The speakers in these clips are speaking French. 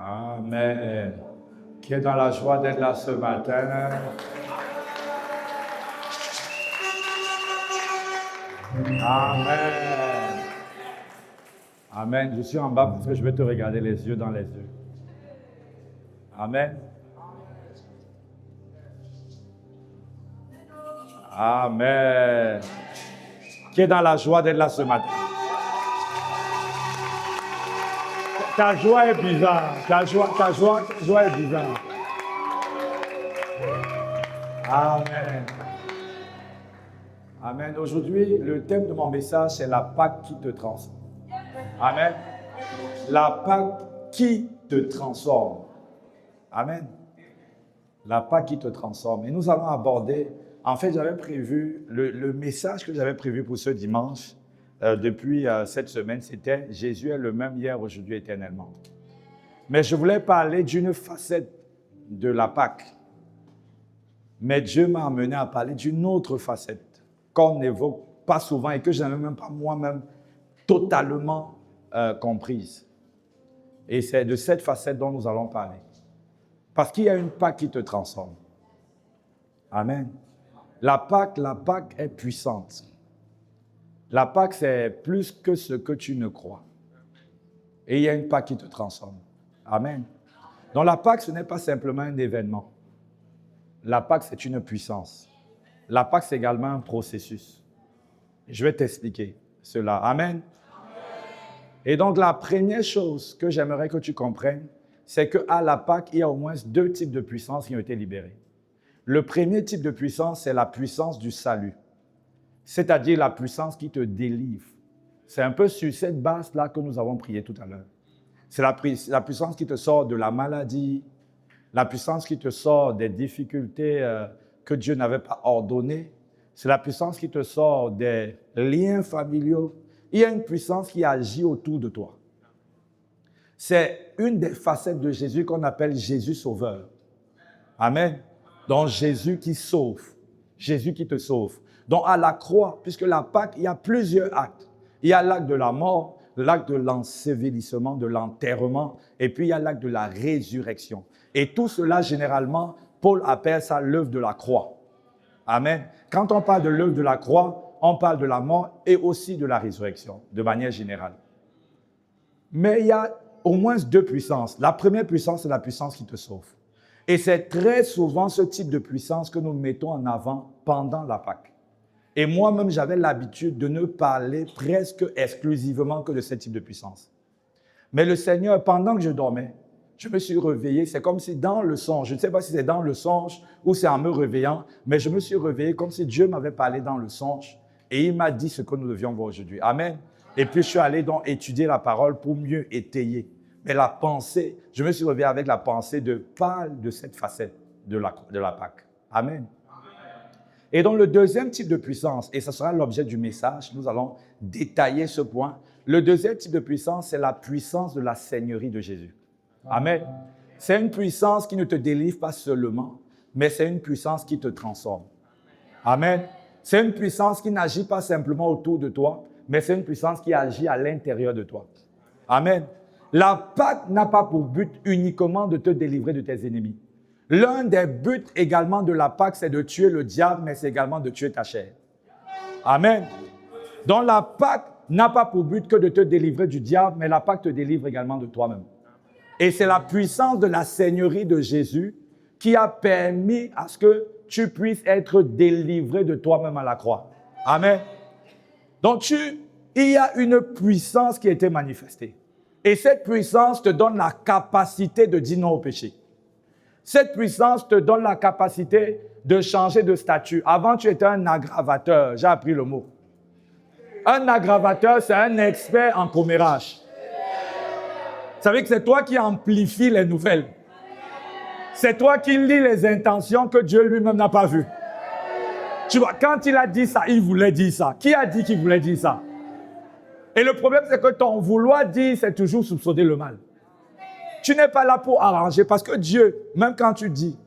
Amen. Qui est dans la joie d'être là ce matin? Amen. Amen. Je suis en bas parce que je vais te regarder les yeux dans les yeux. Amen. Amen. Qui est dans la joie d'être là ce matin? Ta joie est bizarre. Ta joie est bizarre. Amen. Amen. Aujourd'hui, le thème de mon message, c'est la Pâque qui te transforme. Amen. La Pâque qui te transforme. Amen. La Pâque qui te transforme. Et nous allons aborder, en fait, j'avais prévu, le message que j'avais prévu pour ce dimanche, depuis cette semaine, c'était « Jésus est le même hier, aujourd'hui, éternellement ». Mais je voulais parler d'une facette de la Pâque. Mais Dieu m'a amené à parler d'une autre facette qu'on n'évoque pas souvent et que je n'avais même pas moi-même totalement comprise. Et c'est de cette facette dont nous allons parler. Parce qu'il y a une Pâque qui te transforme. Amen. La Pâque est puissante. La Pâque, c'est plus que ce que tu ne crois. Et il y a une Pâque qui te transforme. Amen. Donc la Pâque, ce n'est pas simplement un événement. La Pâque, c'est une puissance. La Pâque, c'est également un processus. Je vais t'expliquer cela. Amen. Et donc, la première chose que j'aimerais que tu comprennes, c'est qu'à la Pâque, il y a au moins deux types de puissances qui ont été libérées. Le premier type de puissance, c'est la puissance du salut. C'est-à-dire la puissance qui te délivre. C'est un peu sur cette base-là que nous avons prié tout à l'heure. C'est la puissance qui te sort de la maladie, la puissance qui te sort des difficultés que Dieu n'avait pas ordonnées. C'est la puissance qui te sort des liens familiaux. Il y a une puissance qui agit autour de toi. C'est une des facettes de Jésus qu'on appelle Jésus sauveur. Amen. Donc Jésus qui sauve. Jésus qui te sauve. Donc à la croix, puisque la Pâque, il y a plusieurs actes. Il y a l'acte de la mort, l'acte de l'ensevelissement, de l'enterrement, et puis il y a l'acte de la résurrection. Et tout cela, généralement, Paul appelle ça l'œuvre de la croix. Amen. Quand on parle de l'œuvre de la croix, on parle de la mort et aussi de la résurrection, de manière générale. Mais il y a au moins deux puissances. La première puissance, c'est la puissance qui te sauve. Et c'est très souvent ce type de puissance que nous mettons en avant pendant la Pâque. Et moi-même, j'avais l'habitude de ne parler presque exclusivement que de ce type de puissance. Mais le Seigneur, pendant que je dormais, je me suis réveillé. C'est comme si dans le songe, je ne sais pas si c'est dans le songe ou c'est en me réveillant, mais je me suis réveillé comme si Dieu m'avait parlé dans le songe et il m'a dit ce que nous devions voir aujourd'hui. Amen. Et puis je suis allé donc étudier la parole pour mieux étayer. Mais la pensée, je me suis réveillé avec la pensée de parler de cette facette de la Pâque. Amen. Et donc le deuxième type de puissance, et ce sera l'objet du message, nous allons détailler ce point. Le deuxième type de puissance, c'est la puissance de la Seigneurie de Jésus. Amen. C'est une puissance qui ne te délivre pas seulement, mais c'est une puissance qui te transforme. Amen. C'est une puissance qui n'agit pas simplement autour de toi, mais c'est une puissance qui agit à l'intérieur de toi. Amen. La Pâque n'a pas pour but uniquement de te délivrer de tes ennemis. L'un des buts également de la Pâque, c'est de tuer le diable, mais c'est également de tuer ta chair. Amen. Donc la Pâque n'a pas pour but que de te délivrer du diable, mais la Pâque te délivre également de toi-même. Et c'est la puissance de la Seigneurie de Jésus qui a permis à ce que tu puisses être délivré de toi-même à la croix. Amen. Donc il y a une puissance qui a été manifestée. Et cette puissance te donne la capacité de dire non au péché. Cette puissance te donne la capacité de changer de statut. Avant, tu étais un aggravateur. J'ai appris le mot. Un aggravateur, c'est un expert en commérage. Vous savez que c'est toi qui amplifie les nouvelles. C'est toi qui lis les intentions que Dieu lui-même n'a pas vues. Tu vois, quand il a dit ça, il voulait dire ça. Qui a dit qu'il voulait dire ça? Et le problème, c'est que ton vouloir dire, c'est toujours soupçonner le mal. Tu n'es pas là pour arranger, parce que Dieu, même quand Dieu dit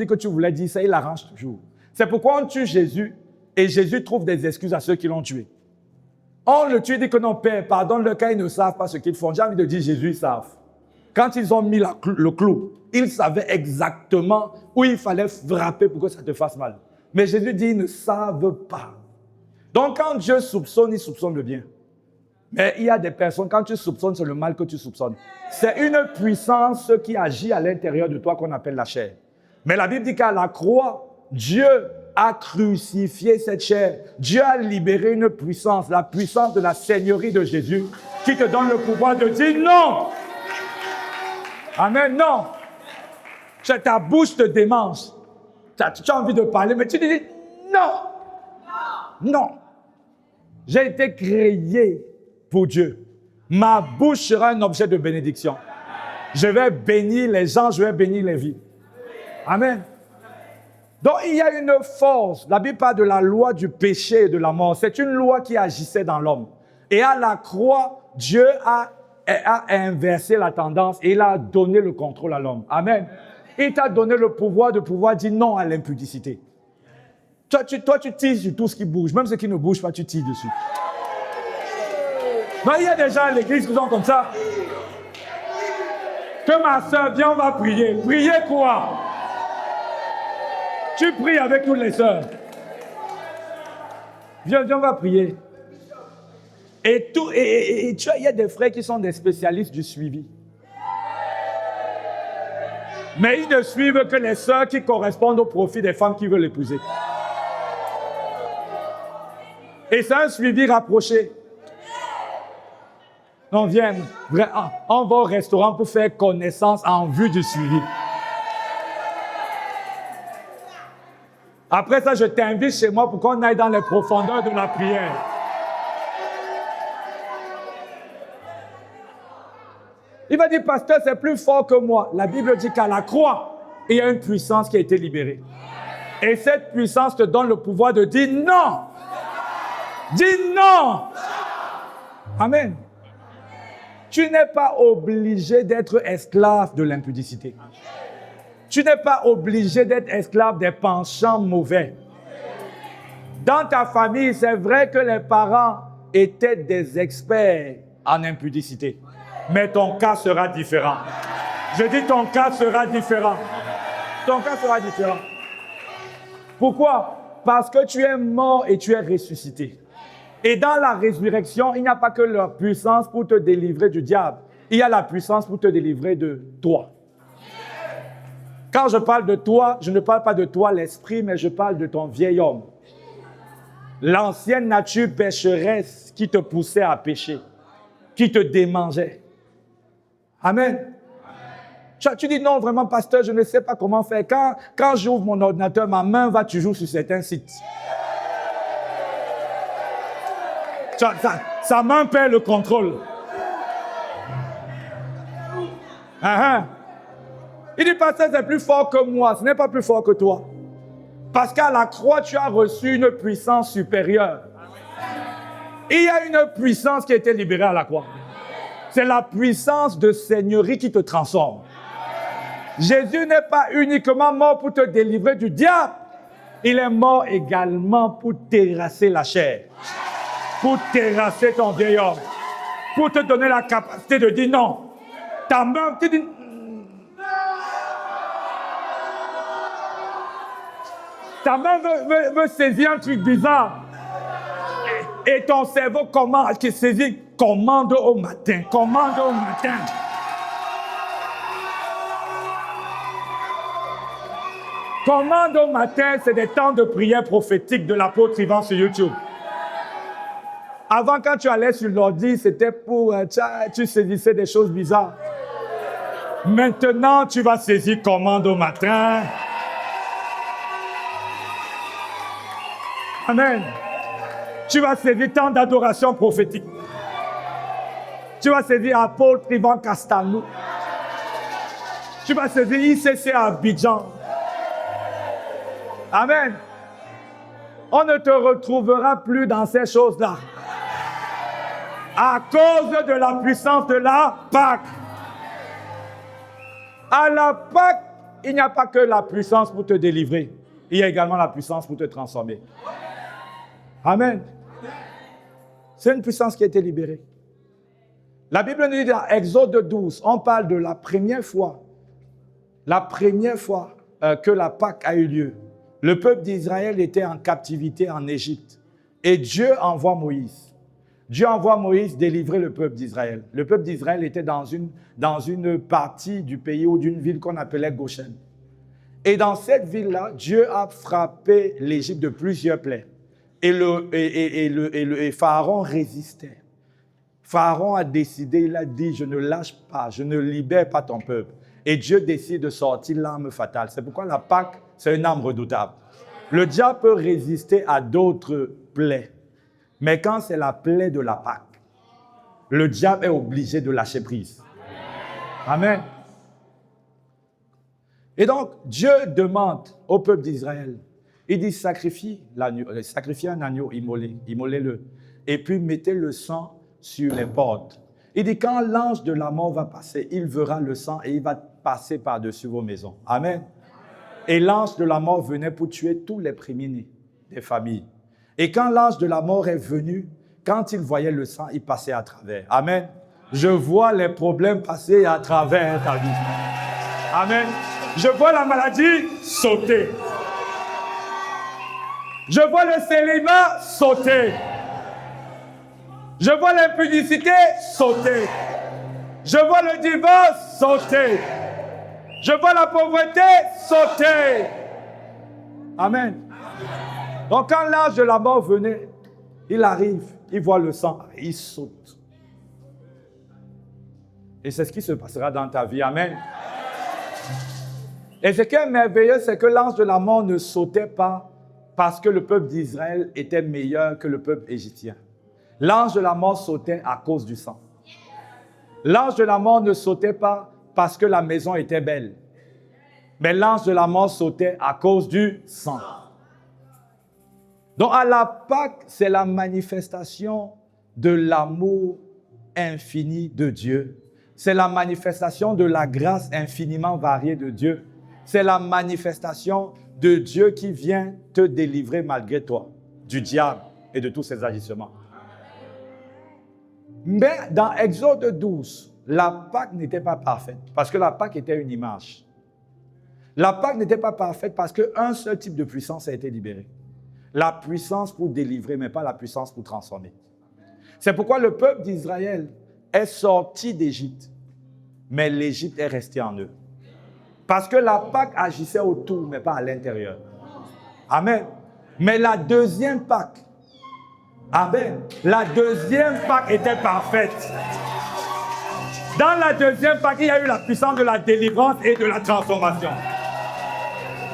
que tu voulais dire ça, il arrange toujours. C'est pourquoi on tue Jésus, et Jésus trouve des excuses à ceux qui l'ont tué. On le tue, il dit que non, Père, pardonne-le car ils ne savent pas ce qu'ils font. J'ai envie de dire, Jésus, ils savent. Quand ils ont mis le clou, ils savaient exactement où il fallait frapper pour que ça te fasse mal. Mais Jésus dit, ils ne savent pas. Donc quand Dieu soupçonne, il soupçonne le bien. Mais il y a des personnes, quand tu soupçonnes, c'est le mal que tu soupçonnes. C'est une puissance qui agit à l'intérieur de toi qu'on appelle la chair. Mais la Bible dit qu'à la croix, Dieu a crucifié cette chair. Dieu a libéré une puissance, la puissance de la Seigneurie de Jésus, qui te donne le pouvoir de dire non. Amen, non. Ta bouche te démange. Tu as envie de parler, mais tu dis non. Non. J'ai été créé pour Dieu. Ma bouche sera un objet de bénédiction. Je vais bénir les gens, je vais bénir les vies. Amen. Donc il y a une force. La Bible parle de la loi du péché et de la mort. C'est une loi qui agissait dans l'homme. Et à la croix, Dieu a inversé la tendance et il a donné le contrôle à l'homme. Amen. Il t'a donné le pouvoir de pouvoir dire non à l'impudicité. Toi, tu tires sur tout ce qui bouge. Même ce qui ne bouge pas, tu tires dessus. Mais il y a des gens à l'église qui sont comme ça. Que ma soeur, viens, on va prier. Prier quoi? Tu pries avec toutes les sœurs. Viens, on va prier. Et il y a des frères qui sont des spécialistes du suivi. Mais ils ne suivent que les sœurs qui correspondent au profit des femmes qui veulent l'épouser. Et c'est un suivi rapproché. On vient, on va au restaurant pour faire connaissance en vue du suivi. Après ça, je t'invite chez moi pour qu'on aille dans les profondeurs de la prière. Il va dire, pasteur, c'est plus fort que moi. La Bible dit qu'à la croix, il y a une puissance qui a été libérée. Et cette puissance te donne le pouvoir de dire non. Dis non. Amen. Tu n'es pas obligé d'être esclave de l'impudicité. Tu n'es pas obligé d'être esclave des penchants mauvais. Dans ta famille, c'est vrai que les parents étaient des experts en impudicité. Mais ton cas sera différent. Je dis ton cas sera différent. Ton cas sera différent. Pourquoi? Parce que tu es mort et tu es ressuscité. Et dans la résurrection, il n'y a pas que la puissance pour te délivrer du diable. Il y a la puissance pour te délivrer de toi. Quand je parle de toi, je ne parle pas de toi l'esprit, mais je parle de ton vieil homme. L'ancienne nature pécheresse qui te poussait à pécher, qui te démangeait. Amen. Tu dis non, vraiment, pasteur, je ne sais pas comment faire. Quand j'ouvre mon ordinateur, ma main va toujours sur certains sites. Sa main perd le contrôle. Il dit, pasteur, c'est plus fort que moi. Ce n'est pas plus fort que toi. Parce qu'à la croix, tu as reçu une puissance supérieure. Il y a une puissance qui a été libérée à la croix. C'est la puissance de Seigneurie qui te transforme. Jésus n'est pas uniquement mort pour te délivrer du diable. Il est mort également pour terrasser la chair. Pour terrasser ton vieil homme. Pour te donner la capacité de dire non. Ta main, tu dis... Ta main veut saisir un truc bizarre. Et ton cerveau commande, qui saisit, commande au matin, commande au matin. Commande au matin, c'est des temps de prière prophétique de l'apôtre Yvan sur YouTube. Avant, quand tu allais sur l'ordi, c'était pour... tu saisissais des choses bizarres. Maintenant, tu vas saisir commande au matin. Amen. Tu vas saisir temps d'adoration prophétique. Tu vas saisir apôtre Yvan Castalnou. Tu vas saisir ICC à Abidjan. Amen. On ne te retrouvera plus dans ces choses-là. À cause de la puissance de la Pâque. À la Pâque, il n'y a pas que la puissance pour te délivrer. Il y a également la puissance pour te transformer. Amen. C'est une puissance qui a été libérée. La Bible nous dit dans Exode 12, on parle de la première fois que la Pâque a eu lieu. Le peuple d'Israël était en captivité en Égypte. Et Dieu envoie Moïse. Dieu envoie Moïse délivrer le peuple d'Israël. Le peuple d'Israël était dans une partie du pays ou d'une ville qu'on appelait Goshen. Et dans cette ville-là, Dieu a frappé l'Égypte de plusieurs plaies. Et Pharaon résistait. Pharaon a décidé, il a dit, je ne lâche pas, je ne libère pas ton peuple. Et Dieu décide de sortir l'arme fatale. C'est pourquoi la Pâque, c'est une arme redoutable. Le diable peut résister à d'autres plaies. Mais quand c'est la plaie de la Pâque, le diable est obligé de lâcher prise. Amen. Et donc, Dieu demande au peuple d'Israël, il dit, sacrifiez un agneau, immolez-le, et puis mettez le sang sur les portes. Il dit, quand l'ange de la mort va passer, il verra le sang et il va passer par-dessus vos maisons. Amen. Et l'ange de la mort venait pour tuer tous les premiers-nés des familles. Et quand l'ange de la mort est venu, quand il voyait le sang, il passait à travers. Amen. Je vois les problèmes passer à travers ta vie. Amen. Je vois la maladie sauter. Je vois le célibat sauter. Je vois l'impudicité sauter. Je vois le divorce sauter. Je vois la pauvreté sauter. Amen. Donc quand l'ange de la mort venait, il arrive, il voit le sang, il saute. Et c'est ce qui se passera dans ta vie. Amen. Et ce qui est merveilleux, c'est que l'ange de la mort ne sautait pas parce que le peuple d'Israël était meilleur que le peuple égyptien. L'ange de la mort sautait à cause du sang. L'ange de la mort ne sautait pas parce que la maison était belle. Mais l'ange de la mort sautait à cause du sang. Donc à la Pâque, c'est la manifestation de l'amour infini de Dieu. C'est la manifestation de la grâce infiniment variée de Dieu. C'est la manifestation de Dieu qui vient te délivrer malgré toi, du diable et de tous ses agissements. Mais dans Exode 12, la Pâque n'était pas parfaite parce que la Pâque était une image. La Pâque n'était pas parfaite parce qu'un seul type de puissance a été libéré. La puissance pour délivrer, mais pas la puissance pour transformer. C'est pourquoi le peuple d'Israël est sorti d'Égypte, mais l'Égypte est restée en eux. Parce que la Pâque agissait autour, mais pas à l'intérieur. Amen. Mais la deuxième Pâque, amen, la deuxième Pâque était parfaite. Dans la deuxième Pâque, il y a eu la puissance de la délivrance et de la transformation.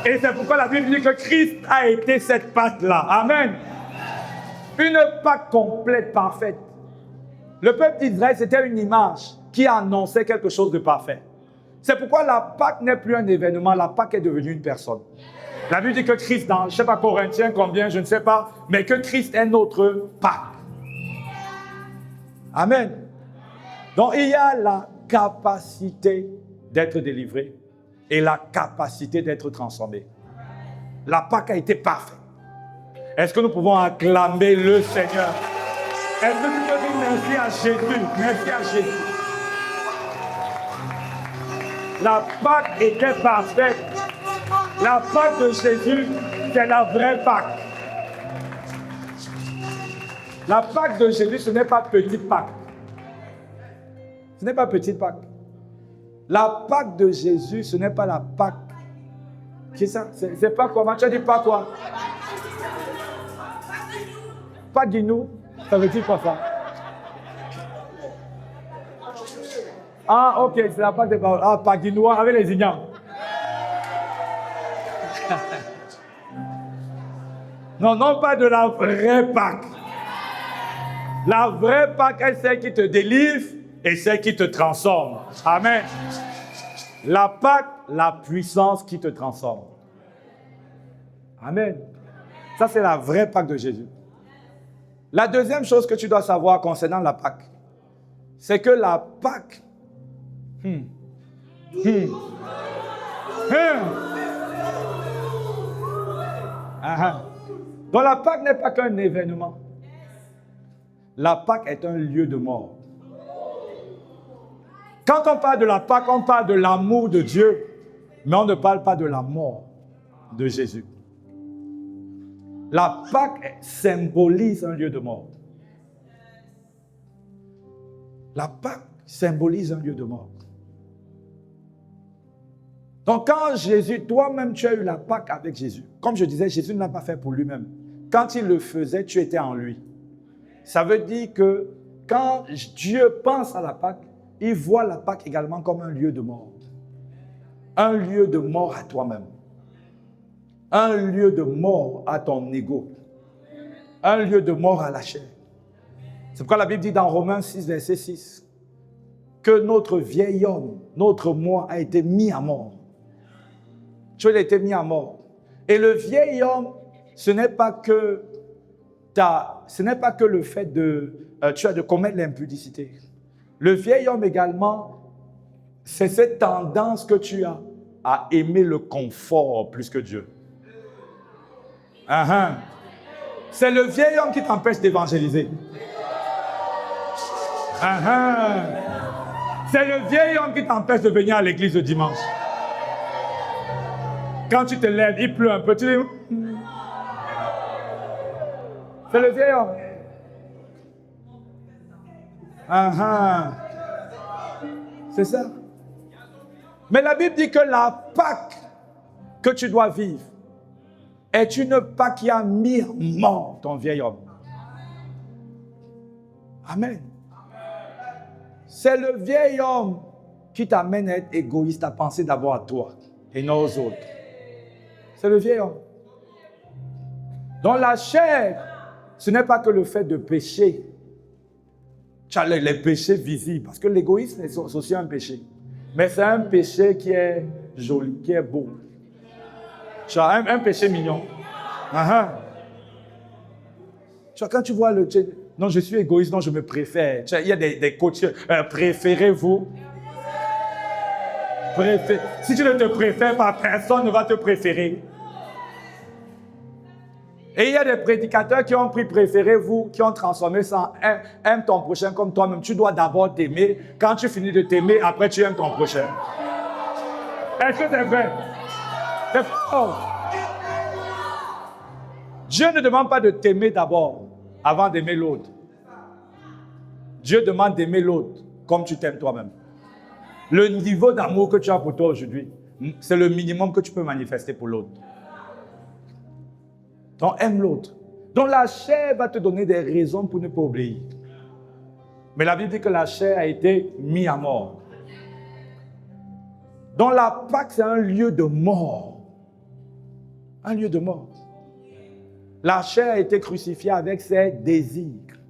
Et c'est pourquoi la Bible dit que Christ a été cette Pâque-là. Amen. Une Pâque complète, parfaite. Le peuple d'Israël, c'était une image qui annonçait quelque chose de parfait. C'est pourquoi la Pâque n'est plus un événement, la Pâque est devenue une personne. La Bible dit que Christ, dans, je ne sais pas, Corinthiens, combien, je ne sais pas, mais que Christ est notre Pâque. Amen. Donc, il y a la capacité d'être délivré et la capacité d'être transformé. La Pâque a été parfaite. Est-ce que nous pouvons acclamer le Seigneur? Est-ce que nous pouvons dire merci à Jésus? Merci à Jésus. La Pâque était parfaite. La Pâque de Jésus, c'est la vraie Pâque. La Pâque de Jésus, ce n'est pas petite Pâque. Ce n'est pas petite Pâque. La Pâque de Jésus, ce n'est pas la Pâque. C'est ça? C'est pas comment? Tu as dit pas quoi? Pas Guinou? Ça veut dire quoi ça? Ah, ok, c'est la Pâque des paroles. Ah, pas Guinois avec les Ignans. Non, non, pas de la vraie Pâque. La vraie Pâque est celle qui te délivre et celle qui te transforme. Amen. La Pâque, la puissance qui te transforme. Amen. Ça, c'est la vraie Pâque de Jésus. La deuxième chose que tu dois savoir concernant la Pâque, c'est que la Pâque, donc la Pâque n'est pas qu'un événement. La Pâque est un lieu de mort. Quand on parle de la Pâque, on parle de l'amour de Dieu, mais on ne parle pas de la mort de Jésus. La Pâque symbolise un lieu de mort. La Pâque symbolise un lieu de mort. Donc quand Jésus, toi-même tu as eu la Pâque avec Jésus. Comme je disais, Jésus ne l'a pas fait pour lui-même. Quand il le faisait, tu étais en lui. Ça veut dire que quand Dieu pense à la Pâque, il voit la Pâque également comme un lieu de mort. Un lieu de mort à toi-même. Un lieu de mort à ton ego. Un lieu de mort à la chair. C'est pourquoi la Bible dit dans Romains 6, verset 6, que notre vieil homme, notre moi, a été mis à mort. Tu as été mis à mort. Et le vieil homme, ce n'est pas que le fait de commettre l'impudicité. Le vieil homme également, c'est cette tendance que tu as à aimer le confort plus que Dieu. C'est le vieil homme qui t'empêche d'évangéliser. C'est le vieil homme qui t'empêche de venir à l'église le dimanche. Quand tu te lèves, il pleut un peu, tu dis... C'est le vieil homme. C'est ça. Mais la Bible dit que la Pâque que tu dois vivre est une Pâque qui a mis à mort ton vieil homme. Amen. C'est le vieil homme qui t'amène à être égoïste, à penser d'abord à toi et non aux autres. C'est le vieil homme. Dans la chair, ce n'est pas que le fait de pécher. Tu as les péchés visibles, parce que l'égoïsme est aussi un péché. Mais c'est un péché qui est joli, qui est beau. Tu as un péché mignon. Tu vois, quand tu vois le... Non, je suis égoïste, non, je me préfère. Tu vois, il y a des coachs. Préférez-vous. Si tu ne te préfères pas, personne ne va te préférer. Et il y a des prédicateurs qui ont pris préférez-vous, qui ont transformé ça en aime ton prochain comme toi-même. Tu dois d'abord t'aimer. Quand tu finis de t'aimer, après tu aimes ton prochain. Est-ce que c'est vrai? C'est fort. Dieu ne demande pas de t'aimer d'abord avant d'aimer l'autre. Dieu demande d'aimer l'autre comme tu t'aimes toi-même. Le niveau d'amour que tu as pour toi aujourd'hui, c'est le minimum que tu peux manifester pour l'autre. Donc, aime l'autre. Donc, la chair va te donner des raisons pour ne pas obéir. Mais la Bible dit que la chair a été mise à mort. Donc, la Pâque, c'est un lieu de mort. Un lieu de mort. La chair a été crucifiée avec ses désirs.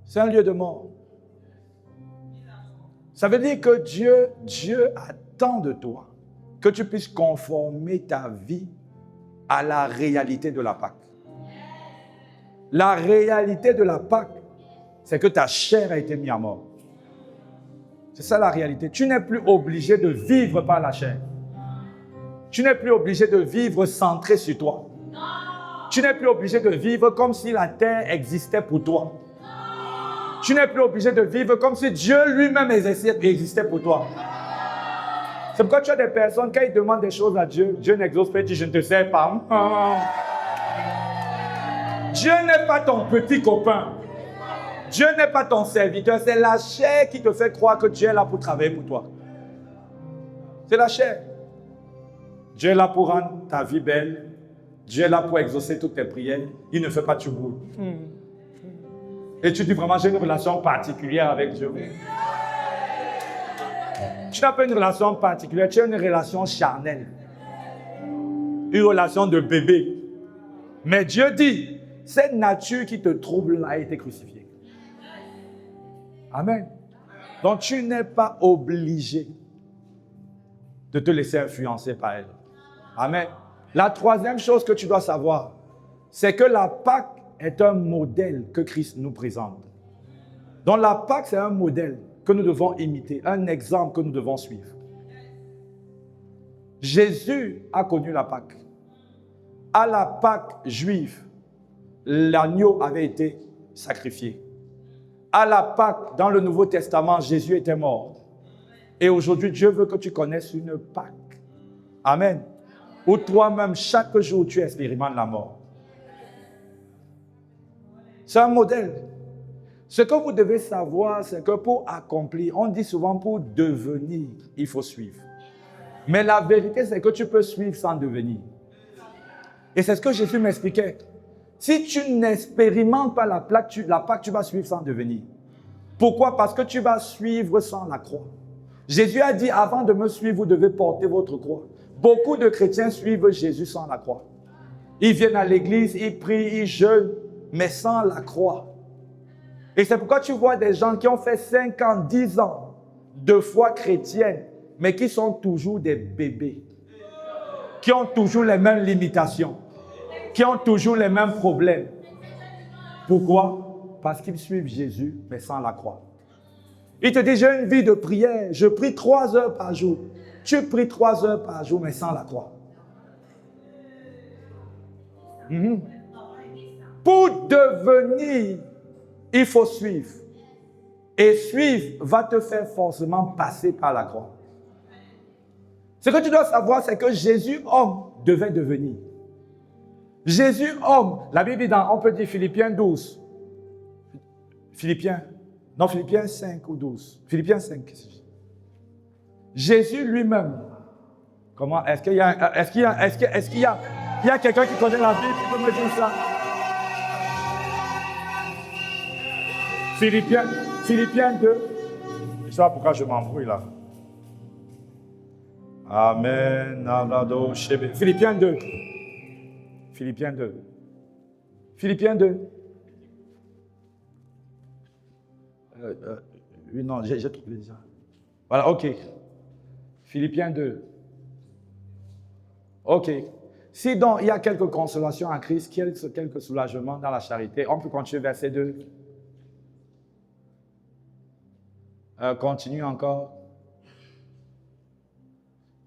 C'est un lieu de mort. Ça veut dire que Dieu attend de toi que tu puisses conformer ta vie à la réalité de la Pâque. La réalité de la Pâque, c'est que ta chair a été mise à mort. C'est ça la réalité. Tu n'es plus obligé de vivre par la chair. Tu n'es plus obligé de vivre centré sur toi. Tu n'es plus obligé de vivre comme si la terre existait pour toi. Tu n'es plus obligé de vivre comme si Dieu lui-même existait pour toi. C'est pourquoi tu as des personnes, quand ils demandent des choses à Dieu, Dieu n'exauce pas, il dit, je ne te sers pas. Dieu n'est pas ton petit copain. Dieu n'est pas ton serviteur. C'est la chair qui te fait croire que Dieu est là pour travailler pour toi. C'est la chair. Dieu est là pour rendre ta vie belle. Dieu est là pour exaucer toutes tes prières. Il ne fait pas du bout. Et tu dis vraiment, j'ai une relation particulière avec Dieu. Tu n'as pas une relation particulière, tu as une relation charnelle. Une relation de bébé. Mais Dieu dit, cette nature qui te trouble a été crucifiée. Amen. Donc tu n'es pas obligé de te laisser influencer par elle. Amen. La troisième chose que tu dois savoir, c'est que la Pâque est un modèle que Christ nous présente. Donc la Pâque, c'est un modèle que nous devons imiter, un exemple que nous devons suivre. Jésus a connu la Pâque. À la Pâque juive, l'agneau avait été sacrifié. À la Pâque, dans le Nouveau Testament, Jésus était mort. Et aujourd'hui, Dieu veut que tu connaisses une Pâque. Amen. Où toi-même, chaque jour, tu expérimentes la mort. C'est un modèle. Ce que vous devez savoir, c'est que pour accomplir, on dit souvent pour devenir, il faut suivre. Mais la vérité, c'est que tu peux suivre sans devenir. Et c'est ce que Jésus m'expliquait. Si tu n'expérimentes pas la Pâque, tu vas suivre sans devenir. Pourquoi? Parce que tu vas suivre sans la croix. Jésus a dit, avant de me suivre, vous devez porter votre croix. Beaucoup de chrétiens suivent Jésus sans la croix. Ils viennent à l'église, ils prient, ils jeûnent, mais sans la croix. Et c'est pourquoi tu vois des gens qui ont fait 5 ans, 10 ans de foi chrétienne, mais qui sont toujours des bébés, qui ont toujours les mêmes limitations, qui ont toujours les mêmes problèmes. Pourquoi? Parce qu'ils suivent Jésus, mais sans la croix. Il te dit, j'ai une vie de prière, je prie 3 heures par jour. Tu pries 3 heures par jour, mais sans la croix. Pour devenir, il faut suivre. Et suivre va te faire forcément passer par la croix. Ce que tu dois savoir, c'est que Jésus, homme, devait devenir. Jésus, homme, la Bible dit on peut dire Philippiens 12. Philippiens 5 ou 12. Philippiens 5. Jésus lui-même. Comment? Est-ce qu'il y a quelqu'un qui connaît la Bible qui peut me dire ça? Philippiens 2. Je sais pas pourquoi je m'embrouille là. Amen. Philippiens 2. Philippiens 2. Philippiens 2. Oui, non, j'ai trouvé déjà. Voilà, ok. Philippiens 2. Ok. Si donc il y a quelques consolations en Christ, quelques soulagements dans la charité, on peut continuer verset 2. Continue encore.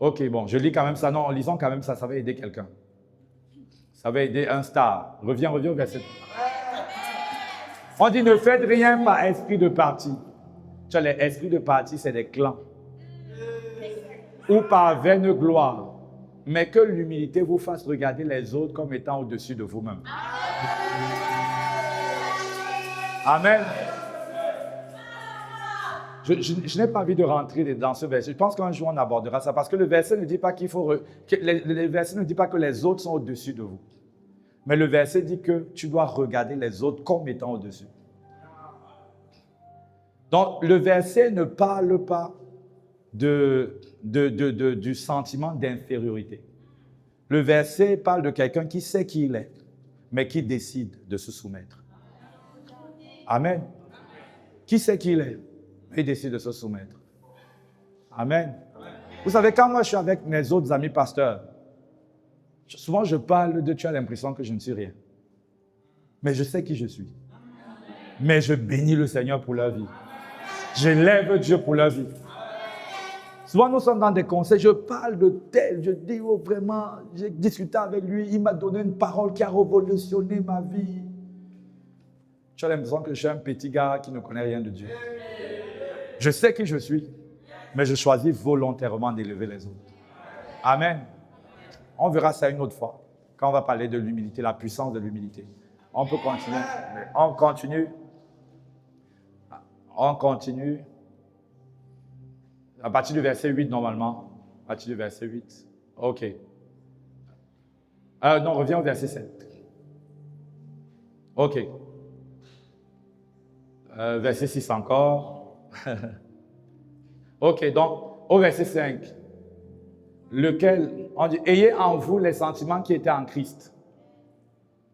Ok, bon, je lis quand même ça. Non, lisons quand même ça, ça va aider quelqu'un. Ça va aider un star. Reviens au verset 2. On dit ne faites rien par esprit de parti. Tu vois, les esprits de parti, c'est des clans. Ou par vaine gloire. Mais que l'humilité vous fasse regarder les autres comme étant au-dessus de vous-même. Amen. Je n'ai pas envie de rentrer dans ce verset. Je pense qu'un jour on abordera ça parce que le verset ne dit pas le verset ne dit pas que les autres sont au-dessus de vous. Mais le verset dit que tu dois regarder les autres comme étant au-dessus. Donc le verset ne parle pas du sentiment d'infériorité. Le verset parle de quelqu'un qui sait qui il est, mais qui décide de se soumettre. Amen. Qui sait qui il est, mais il décide de se soumettre. Amen. Vous savez, quand moi je suis avec mes autres amis pasteurs, souvent je parle de tu as l'impression que je ne suis rien. Mais je sais qui je suis. Mais je bénis le Seigneur pour leur vie. Je lève Dieu pour leur vie. Souvent, nous sommes dans des conseils, je parle de tel, je dis, oh vraiment, j'ai discuté avec lui, il m'a donné une parole qui a révolutionné ma vie. Tu as l'impression que je suis un petit gars qui ne connaît rien de Dieu. Je sais qui je suis, mais je choisis volontairement d'élever les autres. Amen. On verra ça une autre fois, quand on va parler de l'humilité, la puissance de l'humilité. On peut continuer, mais on continue. On continue. À partir du verset 8, normalement. À partir du verset 8. OK. Non, reviens au verset 7. OK. Verset 6 encore. OK, donc, au verset 5. Lequel, on dit, ayez en vous les sentiments qui étaient en Christ.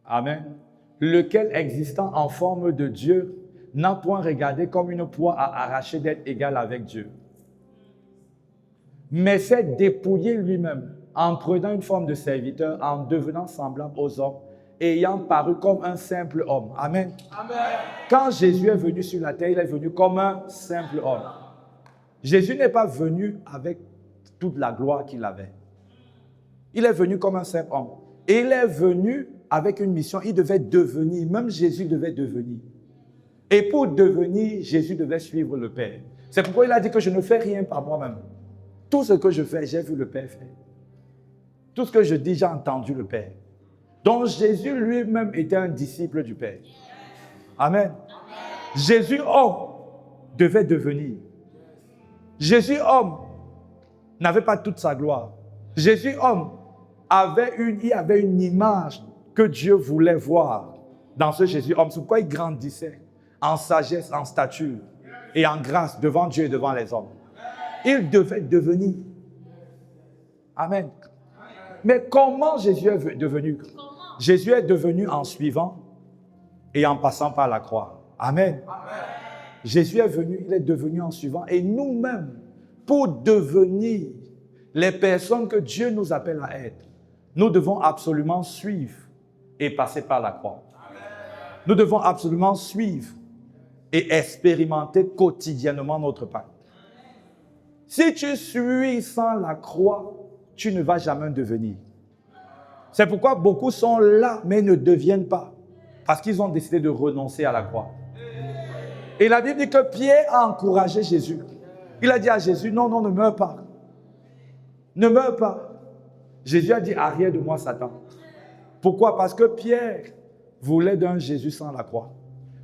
Amen. Lequel, existant en forme de Dieu, n'a point regardé comme une proie à arracher d'être égal avec Dieu. Mais s'est dépouillé lui-même en prenant une forme de serviteur, en devenant semblable aux hommes, ayant paru comme un simple homme. Amen. Amen. Quand Jésus est venu sur la terre, il est venu comme un simple homme. Jésus n'est pas venu avec toute la gloire qu'il avait. Il est venu comme un simple homme. Et il est venu avec une mission. Il devait devenir, même Jésus devait devenir. Et pour devenir, Jésus devait suivre le Père. C'est pourquoi il a dit que je ne fais rien par moi-même. Tout ce que je fais, j'ai vu le Père faire. Tout ce que je dis, j'ai entendu le Père. Donc Jésus lui-même était un disciple du Père. Amen. Jésus, homme, devait devenir. Jésus, homme, n'avait pas toute sa gloire. Jésus, homme, il avait une image que Dieu voulait voir dans ce Jésus, homme. C'est pourquoi il grandissait en sagesse, en stature et en grâce devant Dieu et devant les hommes. Il devait devenir. Amen. Mais comment Jésus est devenu? Jésus est devenu en suivant et en passant par la croix. Amen. Jésus est venu, il est devenu en suivant. Et nous-mêmes, pour devenir les personnes que Dieu nous appelle à être, nous devons absolument suivre et passer par la croix. Nous devons absolument suivre et expérimenter quotidiennement notre pacte. Si tu suis sans la croix, tu ne vas jamais devenir. C'est pourquoi beaucoup sont là, mais ne deviennent pas. Parce qu'ils ont décidé de renoncer à la croix. Et la Bible dit que Pierre a encouragé Jésus. Il a dit à Jésus, non, non, ne meurs pas. Ne meurs pas. Jésus a dit, arrière de moi, Satan. Pourquoi? Parce que Pierre voulait d'un Jésus sans la croix.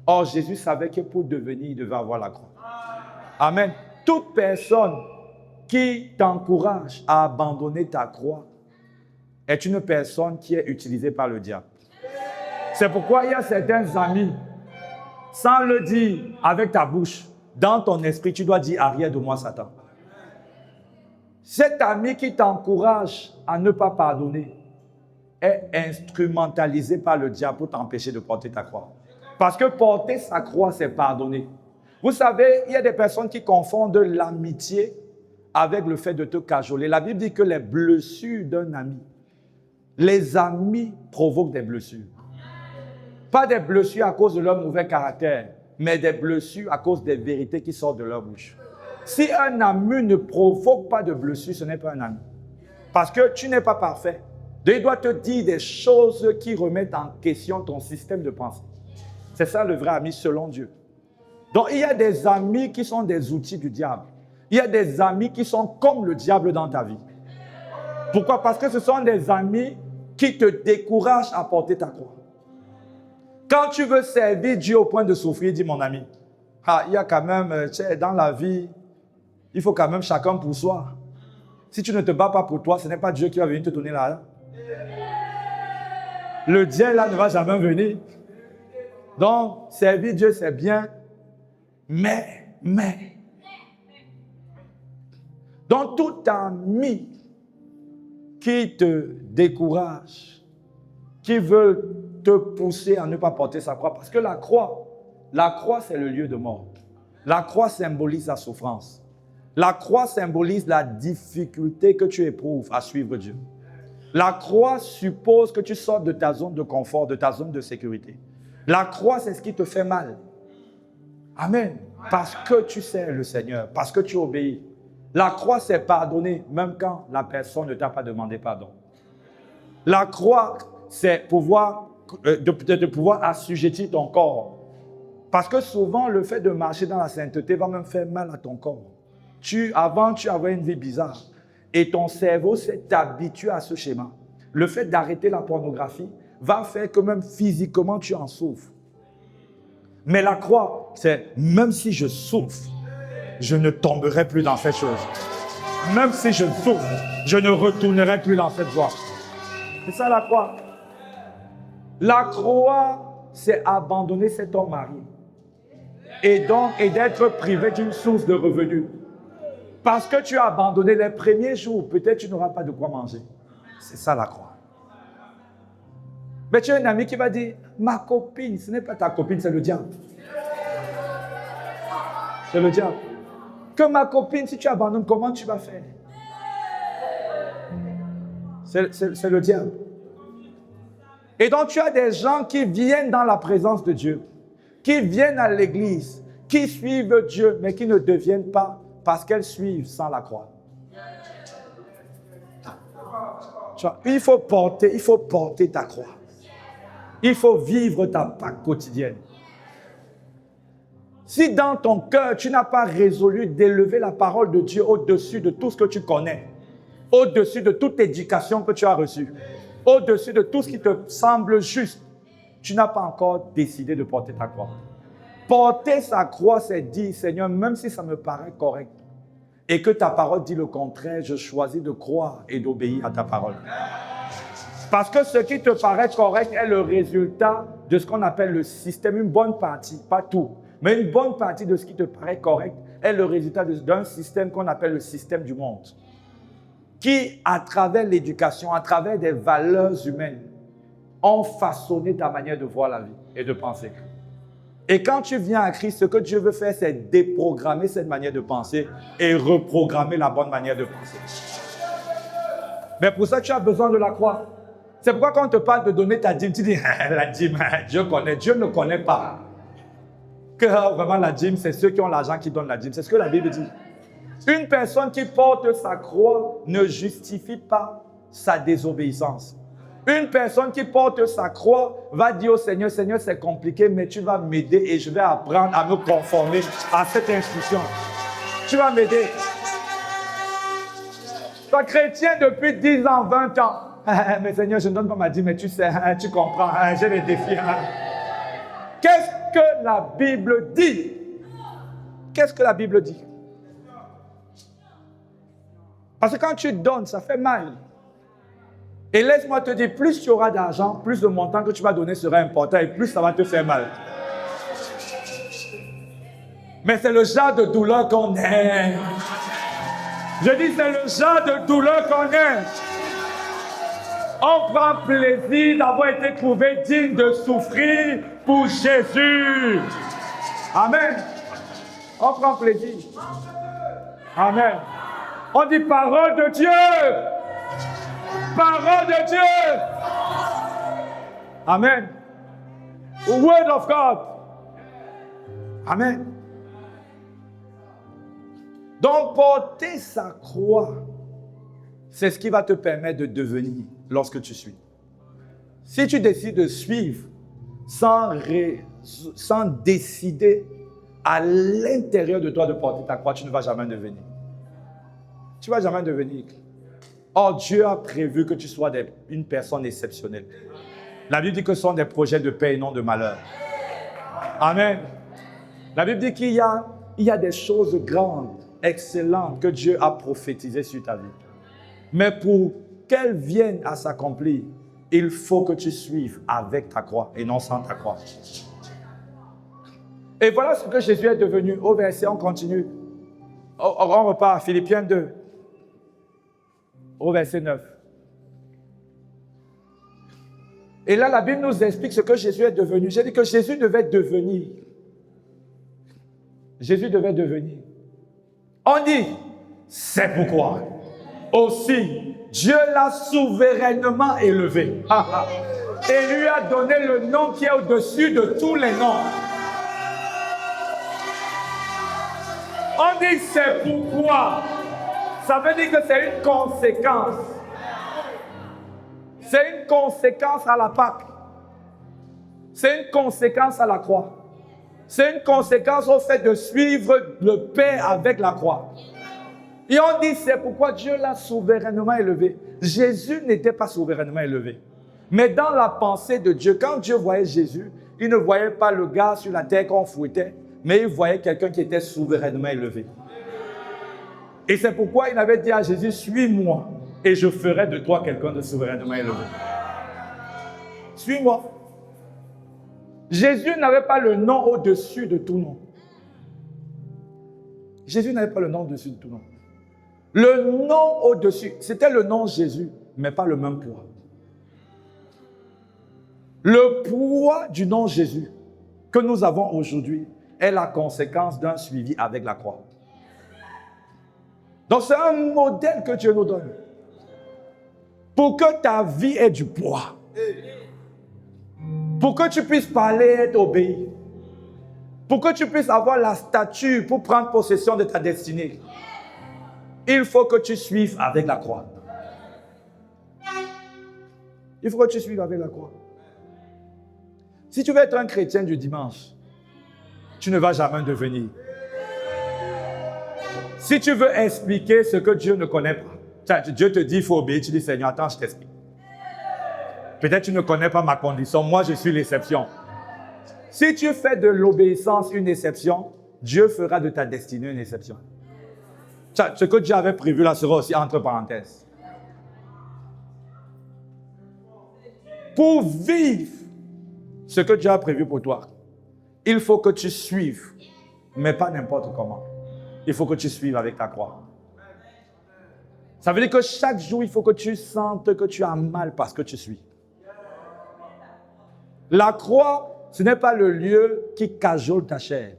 Or, Jésus savait que pour devenir, il devait avoir la croix. Amen. Toute personne qui t'encourage à abandonner ta croix est une personne qui est utilisée par le diable. C'est pourquoi il y a certains amis, sans le dire avec ta bouche, dans ton esprit, tu dois dire arrière de moi, Satan. Cet ami qui t'encourage à ne pas pardonner est instrumentalisé par le diable pour t'empêcher de porter ta croix. Parce que porter sa croix, c'est pardonner. Vous savez, il y a des personnes qui confondent l'amitié avec le fait de te cajoler. La Bible dit que les blessures d'un ami, les amis provoquent des blessures. Pas des blessures à cause de leur mauvais caractère, mais des blessures à cause des vérités qui sortent de leur bouche. Si un ami ne provoque pas de blessures, ce n'est pas un ami. Parce que tu n'es pas parfait. Dieu doit te dire des choses qui remettent en question ton système de pensée. C'est ça le vrai ami selon Dieu. Donc il y a des amis qui sont des outils du diable. Il y a des amis qui sont comme le diable dans ta vie. Pourquoi? Parce que ce sont des amis qui te découragent à porter ta croix. Quand tu veux servir Dieu au point de souffrir, dis mon ami, il y a quand même, dans la vie, il faut quand même chacun pour soi. Si tu ne te bats pas pour toi, ce n'est pas Dieu qui va venir te donner l'argent. Le Dieu là ne va jamais venir. Donc, servir Dieu, c'est bien, mais. Donc, tout ami qui te décourage, qui veut te pousser à ne pas porter sa croix, parce que la croix, c'est le lieu de mort. La croix symbolise la souffrance. La croix symbolise la difficulté que tu éprouves à suivre Dieu. La croix suppose que tu sortes de ta zone de confort, de ta zone de sécurité. La croix, c'est ce qui te fait mal. Amen. Parce que tu sers le Seigneur, parce que tu obéis. La croix, c'est pardonner, même quand la personne ne t'a pas demandé pardon. La croix, c'est de pouvoir assujettir ton corps. Parce que souvent, le fait de marcher dans la sainteté va même faire mal à ton corps. Avant, tu avais une vie bizarre. Et ton cerveau s'est habitué à ce schéma. Le fait d'arrêter la pornographie va faire que même physiquement, tu en souffres. Mais la croix, c'est même si je souffre, je ne tomberai plus dans cette chose. Même si je souffre, je ne retournerai plus dans cette voie. C'est ça la croix. La croix, c'est abandonner cet homme marié. Et d'être privé d'une source de revenus. Parce que tu as abandonné les premiers jours, peut-être tu n'auras pas de quoi manger. C'est ça la croix. Mais tu as un ami qui va dire, ma copine, ce n'est pas ta copine, c'est le diable. C'est le diable. Que ma copine, si tu abandonnes, comment tu vas faire? C'est le diable. Et donc tu as des gens qui viennent dans la présence de Dieu, qui viennent à l'église, qui suivent Dieu, mais qui ne deviennent pas parce qu'elles suivent sans la croix. Il faut porter ta croix. Il faut vivre ta Pâque quotidienne. Si dans ton cœur, tu n'as pas résolu d'élever la parole de Dieu au-dessus de tout ce que tu connais, au-dessus de toute éducation que tu as reçue, au-dessus de tout ce qui te semble juste, tu n'as pas encore décidé de porter ta croix. Porter sa croix, c'est dire, Seigneur, même si ça me paraît correct, et que ta parole dit le contraire, je choisis de croire et d'obéir à ta parole. Parce que ce qui te paraît correct est le résultat de ce qu'on appelle le système, une bonne partie, pas tout, mais une bonne partie de ce qui te paraît correct est le résultat d'un système qu'on appelle le système du monde, qui, à travers l'éducation, à travers des valeurs humaines, ont façonné ta manière de voir la vie et de penser. Et quand tu viens à Christ, ce que Dieu veut faire, c'est déprogrammer cette manière de penser et reprogrammer la bonne manière de penser. Mais pour ça, tu as besoin de la croix. C'est pourquoi quand on te parle de donner ta dîme, tu dis, la dîme, Dieu connaît. Dieu ne connaît pas. Que vraiment la dîme, c'est ceux qui ont l'argent qui donnent la dîme. C'est ce que la Bible dit. Une personne qui porte sa croix ne justifie pas sa désobéissance. Une personne qui porte sa croix va dire au Seigneur, Seigneur, c'est compliqué, mais tu vas m'aider et je vais apprendre à me conformer à cette instruction. Tu vas m'aider. Tu es chrétien depuis 10 ans, 20 ans. Mais Seigneur, je ne donne pas ma dîme, mais tu sais, tu comprends, j'ai des défis. Qu'est-ce que la Bible dit? Qu'est-ce que la Bible dit? Parce que quand tu donnes, ça fait mal. Et laisse-moi te dire, plus tu auras d'argent, plus le montant que tu vas donner sera important et plus ça va te faire mal. Mais c'est le genre de douleur qu'on aime. Je dis, c'est le genre de douleur qu'on aime. On prend plaisir d'avoir été trouvé digne de souffrir pour Jésus. Amen. On prend plaisir. Amen. On dit parole de Dieu. Parole de Dieu. Amen. Word of God. Amen. Donc, porter sa croix, c'est ce qui va te permettre de devenir lorsque tu suis. Si tu décides de suivre sans décider à l'intérieur de toi de porter ta croix, tu ne vas jamais devenir. Tu ne vas jamais devenir. Or, Dieu a prévu que tu sois une personne exceptionnelle. La Bible dit que ce sont des projets de paix et non de malheur. Amen. La Bible dit qu'il y a des choses grandes, excellentes que Dieu a prophétisées sur ta vie. Mais pour qu'elles viennent à s'accomplir, il faut que tu suives avec ta croix et non sans ta croix. Et voilà ce que Jésus est devenu. Au verset, on continue. On repart à Philippiens 2. Au verset 9. Et là, la Bible nous explique ce que Jésus est devenu. J'ai dit que Jésus devait devenir. Jésus devait devenir. On dit, c'est pourquoi aussi Dieu l'a souverainement élevé. Et lui a donné le nom qui est au-dessus de tous les noms. On dit, c'est pourquoi. Ça veut dire que c'est une conséquence. C'est une conséquence à la Pâque. C'est une conséquence à la croix. C'est une conséquence au fait de suivre le Père avec la croix. Et on dit, c'est pourquoi Dieu l'a souverainement élevé. Jésus n'était pas souverainement élevé. Mais dans la pensée de Dieu, quand Dieu voyait Jésus, il ne voyait pas le gars sur la terre qu'on fouettait, mais il voyait quelqu'un qui était souverainement élevé. Et c'est pourquoi il avait dit à Jésus, suis-moi et je ferai de toi quelqu'un de souverainement élevé. Suis-moi. Jésus n'avait pas le nom au-dessus de tout nom. Jésus n'avait pas le nom au-dessus de tout nom. Le nom au-dessus, c'était le nom Jésus, mais pas le même poids. Le poids du nom Jésus que nous avons aujourd'hui est la conséquence d'un suivi avec la croix. Donc c'est un modèle que Dieu nous donne. Pour que ta vie ait du poids. Pour que tu puisses parler et être obéi. Pour que tu puisses avoir la stature pour prendre possession de ta destinée. Il faut que tu suives avec la croix. Il faut que tu suives avec la croix. Si tu veux être un chrétien du dimanche, tu ne vas jamais devenir. Si tu veux expliquer ce que Dieu ne connaît pas, Dieu te dit il faut obéir, tu dis Seigneur, attends, je t'explique. Peut-être tu ne connais pas ma condition, moi je suis l'exception. Si tu fais de l'obéissance une exception, Dieu fera de ta destinée une exception. Ce que Dieu avait prévu là sera aussi entre parenthèses. Pour vivre ce que Dieu a prévu pour toi, il faut que tu suives, mais pas n'importe comment. Il faut que tu suives avec ta croix. Ça veut dire que chaque jour, il faut que tu sentes que tu as mal parce que tu suis. La croix, ce n'est pas le lieu qui cajole ta chair.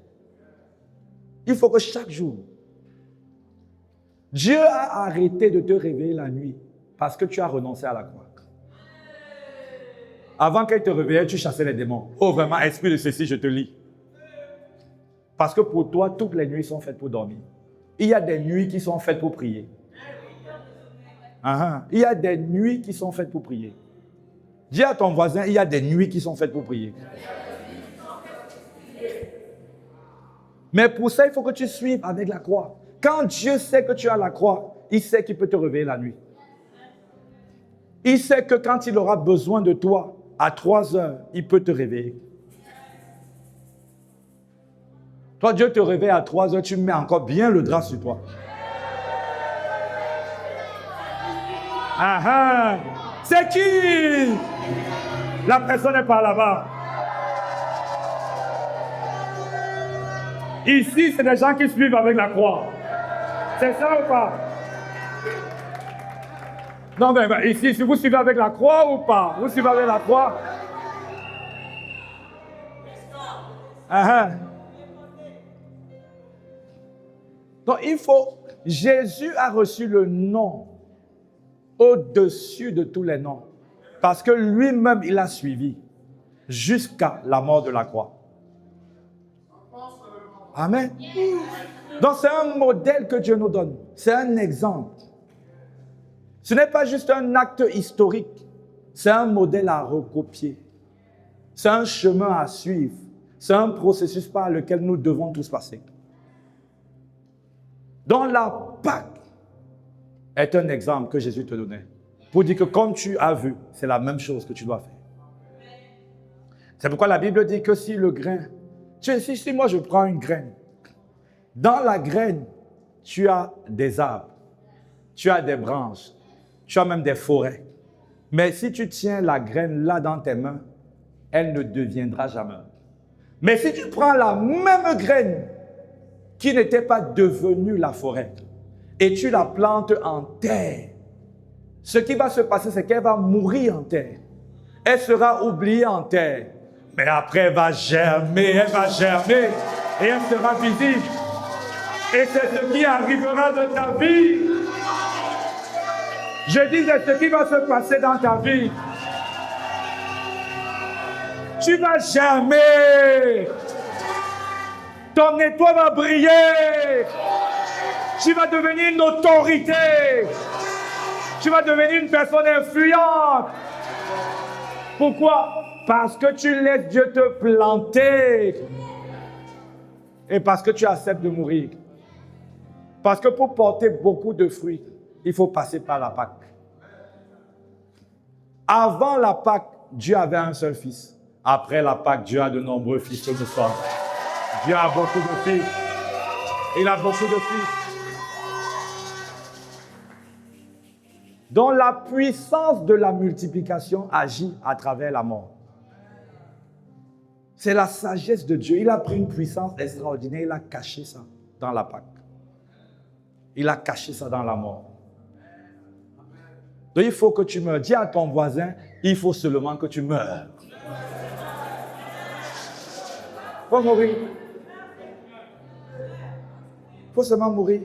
Il faut que chaque jour, Dieu a arrêté de te réveiller la nuit parce que tu as renoncé à la croix. Avant qu'elle te réveille, tu chassais les démons. Oh vraiment, esprit de ceci, je te lis. Parce que pour toi, toutes les nuits sont faites pour dormir. Il y a des nuits qui sont faites pour prier. Il y a des nuits qui sont faites pour prier. Dis à ton voisin, il y a des nuits qui sont faites pour prier. Mais pour ça, il faut que tu suives avec la croix. Quand Dieu sait que tu as la croix, il sait qu'il peut te réveiller la nuit. Il sait que quand il aura besoin de toi, à 3 heures, il peut te réveiller. Toi, Dieu te réveille à 3 heures, tu mets encore bien le drap sur toi. C'est qui? La personne n'est pas là-bas. Ici, c'est des gens qui suivent avec la croix. C'est ça ou pas? Non, mais ici, si vous suivez avec la croix ou pas? Vous suivez avec la croix? Donc, il faut... Jésus a reçu le nom au-dessus de tous les noms. Parce que lui-même, il a suivi jusqu'à la mort de la croix. Amen. Donc, c'est un modèle que Dieu nous donne. C'est un exemple. Ce n'est pas juste un acte historique. C'est un modèle à recopier. C'est un chemin à suivre. C'est un processus par lequel nous devons tous passer. Donc, la Pâque est un exemple que Jésus te donnait. Pour dire que comme tu as vu, c'est la même chose que tu dois faire. C'est pourquoi la Bible dit que si le grain... Si moi je prends une graine, dans la graine, tu as des arbres, tu as des branches, tu as même des forêts. Mais si tu tiens la graine là dans tes mains, elle ne deviendra jamais. Mais si tu prends la même graine qui n'était pas devenue la forêt et tu la plantes en terre, ce qui va se passer, c'est qu'elle va mourir en terre. Elle sera oubliée en terre. Mais après, elle va germer et elle sera visible. Et c'est ce qui arrivera dans ta vie. Je dis, c'est ce qui va se passer dans ta vie. Tu vas germer. Ton étoile va briller. Tu vas devenir une autorité. Tu vas devenir une personne influente. Pourquoi? Parce que tu laisses Dieu te planter. Et parce que tu acceptes de mourir. Parce que pour porter beaucoup de fruits, il faut passer par la Pâque. Avant la Pâque, Dieu avait un seul fils. Après la Pâque, Dieu a de nombreux fils que nous sommes. Dieu a beaucoup de fils. Il a beaucoup de fils. dont la puissance de la multiplication agit à travers la mort. C'est la sagesse de Dieu. Il a pris une puissance extraordinaire, il a caché ça dans la Pâque. Il a caché ça dans la mort. Donc il faut que tu meurs. Dis à ton voisin, il faut seulement que tu meurs. Il faut mourir. Il faut seulement mourir.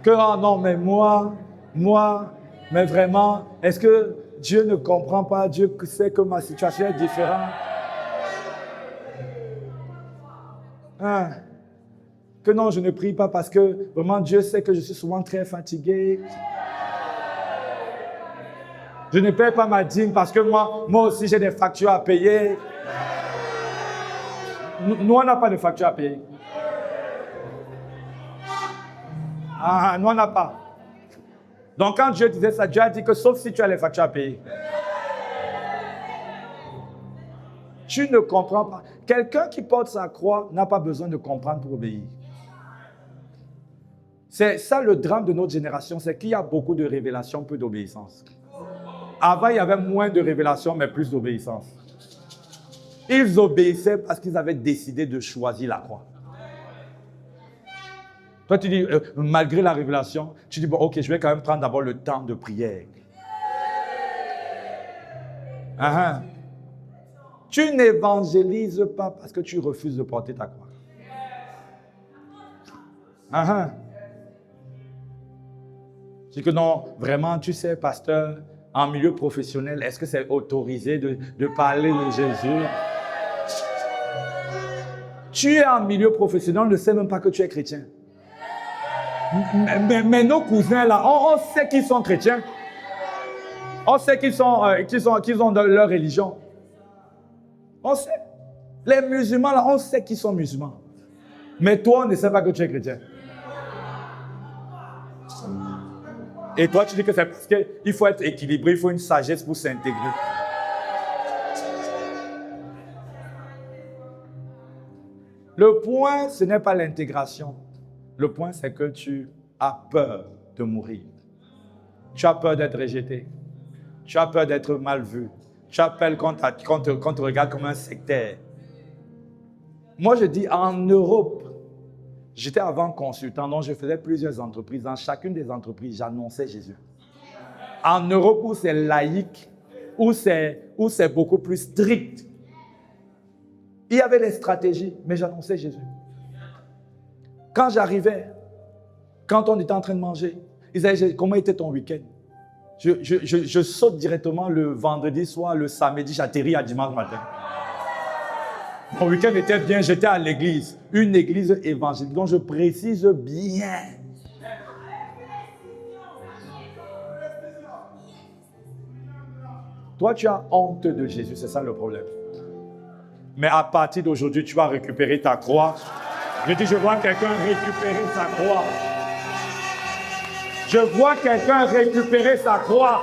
Que, oh non, mais moi, mais vraiment, est-ce que Dieu ne comprend pas? Dieu sait que ma situation est différente. Hein? Que non, je ne prie pas parce que vraiment Dieu sait que je suis souvent très fatigué. Je ne paie pas ma dîme parce que moi aussi j'ai des factures à payer. Nous, on n'a pas de facture à payer. Nous, on n'a pas. Donc, quand Dieu disait ça, Dieu a dit que sauf si tu as les factures à payer. Tu ne comprends pas. Quelqu'un qui porte sa croix n'a pas besoin de comprendre pour obéir. C'est ça le drame de notre génération, c'est qu'il y a beaucoup de révélations, peu d'obéissance. Avant, il y avait moins de révélations, mais plus d'obéissance. Ils obéissaient parce qu'ils avaient décidé de choisir la croix. Toi, tu dis, malgré la révélation, tu dis, bon, ok, je vais quand même prendre d'abord le temps de prière. Tu n'évangélises pas parce que tu refuses de porter ta croix. Je dis que non, vraiment, tu sais, pasteur, en milieu professionnel, est-ce que c'est autorisé de parler de Jésus? Tu es en milieu professionnel, on ne sait même pas que tu es chrétien. Mais nos cousins là, on sait qu'ils sont chrétiens. On sait qu'ils ont de leur religion. On sait. Les musulmans là, on sait qu'ils sont musulmans. Mais toi, on ne sait pas que tu es chrétien. Et toi, tu dis que c'est parce qu'il faut être équilibré, il faut une sagesse pour s'intégrer. Le point, ce n'est pas l'intégration. Le point, c'est que tu as peur de mourir. Tu as peur d'être rejeté. Tu as peur d'être mal vu. Tu as peur qu'on te regarde comme un sectaire. Moi, je dis, en Europe, j'étais avant consultant, donc je faisais plusieurs entreprises. Dans chacune des entreprises, j'annonçais Jésus. En Europe, où c'est laïque, où c'est beaucoup plus strict, il y avait des stratégies, mais j'annonçais Jésus. Quand j'arrivais, quand on était en train de manger, ils disaient, comment était ton week-end? Je saute directement le vendredi soir, le samedi, j'atterris à dimanche matin. Mon week-end était bien, j'étais à l'église, une église évangélique, donc je précise bien. Toi, tu as honte de Jésus, c'est ça le problème. Mais à partir d'aujourd'hui, tu vas récupérer ta croix. Je dis, je vois quelqu'un récupérer sa croix. Je vois quelqu'un récupérer sa croix.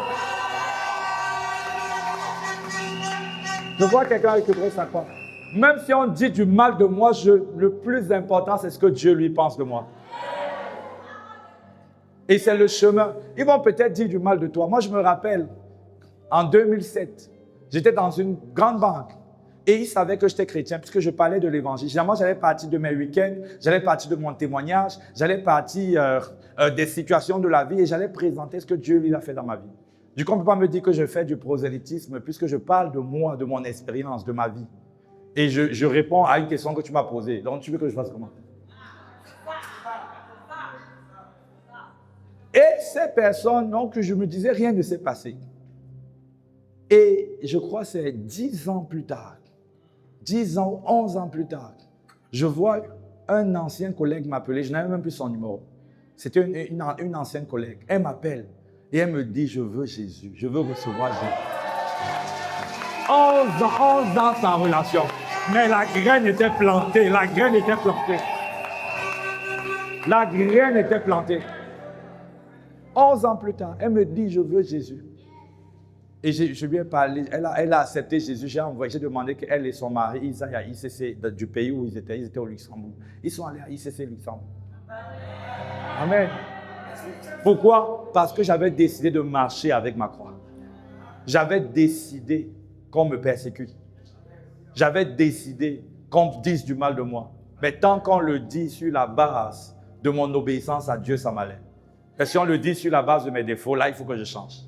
Je vois quelqu'un récupérer sa croix. Même si on dit du mal de moi, le plus important, c'est ce que Dieu lui pense de moi. Et c'est le chemin. Ils vont peut-être dire du mal de toi. Moi, je me rappelle, en 2007, j'étais dans une grande banque. Et ils savaient que j'étais chrétien puisque je parlais de l'évangile. Généralement, j'allais partir de mes week-ends, j'allais partir de mon témoignage, j'allais partir des situations de la vie et j'allais présenter ce que Dieu lui a fait dans ma vie. Du coup, on ne peut pas me dire que je fais du prosélytisme puisque je parle de moi, de mon expérience, de ma vie. Et je réponds à une question que tu m'as posée. Donc, tu veux que je fasse comment? Et ces personnes, donc, je me disais, rien ne s'est passé. Et je crois que c'est 10 ans plus tard, 10 ans, 11 ans plus tard, je vois un ancien collègue m'appeler, je n'avais même plus son numéro. C'était une ancienne collègue. Elle m'appelle et elle me dit, je veux Jésus, je veux recevoir Jésus. 11 ans sans relation. Mais la graine était plantée, la graine était plantée. La graine était plantée. 11 ans plus tard, elle me dit, je veux Jésus. Et je lui ai parlé, elle a accepté Jésus. J'ai demandé qu'elle et son mari, ils aillent à ICC du pays où ils étaient au Luxembourg. Ils sont allés à ICC Luxembourg. Amen. Pourquoi? Parce que j'avais décidé de marcher avec ma croix. J'avais décidé qu'on me persécute. J'avais décidé qu'on dise du mal de moi. Mais tant qu'on le dit sur la base de mon obéissance à Dieu, ça m'allait. Et si on le dit sur la base de mes défauts, là, il faut que je change.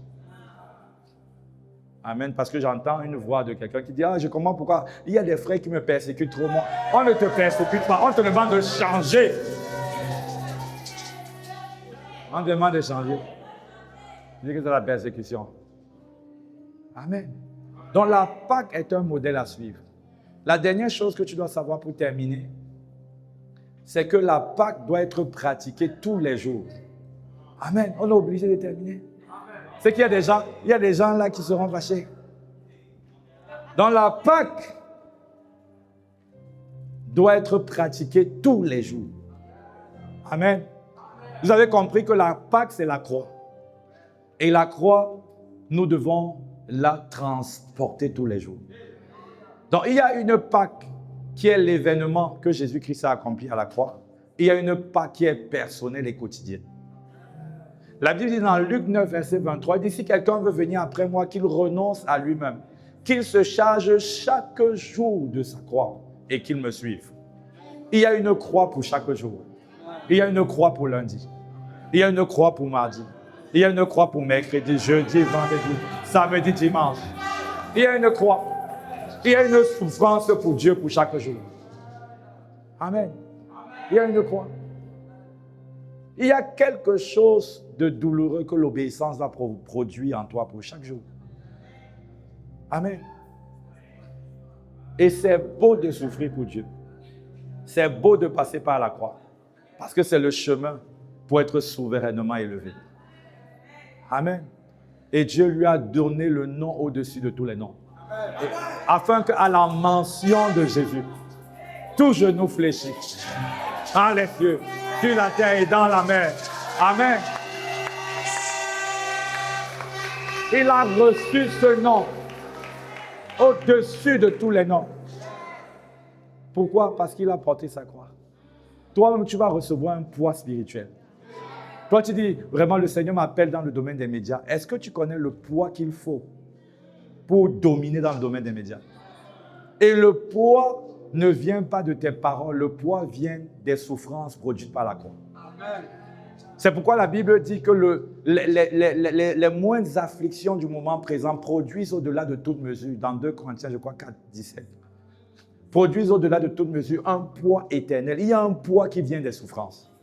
Amen. Parce que j'entends une voix de quelqu'un qui dit, je comprends pourquoi il y a des frères qui me persécutent trop. On ne te persécute pas, on te demande de changer. On te demande de changer. Je dis que c'est la persécution. Amen. Donc la Pâque est un modèle à suivre. La dernière chose que tu dois savoir pour terminer, c'est que la Pâque doit être pratiquée tous les jours. Amen. On est obligé de terminer. C'est qu'il y a des gens là qui seront fâchés. Dans la Pâque, doit être pratiquée tous les jours. Amen. Vous avez compris que la Pâque, c'est la croix. Et la croix, nous devons la transporter tous les jours. Donc, il y a une Pâque qui est l'événement que Jésus-Christ a accompli à la croix. Il y a une Pâque qui est personnelle et quotidienne. La Bible dit dans Luc 9, verset 23, il dit, si quelqu'un veut venir après moi, qu'il renonce à lui-même, qu'il se charge chaque jour de sa croix et qu'il me suive. Il y a une croix pour chaque jour. Il y a une croix pour lundi. Il y a une croix pour mardi. Il y a une croix pour mercredi, jeudi, vendredi, samedi, dimanche. Il y a une croix. Il y a une souffrance pour Dieu pour chaque jour. Amen. Il y a une croix. Il y a quelque chose de douloureux que l'obéissance va produire en toi pour chaque jour. Amen. Et c'est beau de souffrir pour Dieu. C'est beau de passer par la croix. Parce que c'est le chemin pour être souverainement élevé. Amen. Et Dieu lui a donné le nom au-dessus de tous les noms. Et afin qu'à la mention de Jésus, tout genou fléchit. Dans les cieux, sur la terre et dans la mer. Amen. Il a reçu ce nom au-dessus de tous les noms. Pourquoi? Parce qu'il a porté sa croix. Toi-même, tu vas recevoir un poids spirituel. Toi, tu dis, vraiment, le Seigneur m'appelle dans le domaine des médias. Est-ce que tu connais le poids qu'il faut pour dominer dans le domaine des médias? Et le poids ne vient pas de tes paroles. Le poids vient des souffrances produites par la croix. Amen. C'est pourquoi la Bible dit que les moindres afflictions du moment présent produisent au-delà de toute mesure. Dans 2 Corinthiens, je crois, 4, 17. Produisent au-delà de toute mesure un poids éternel. Il y a un poids qui vient des souffrances.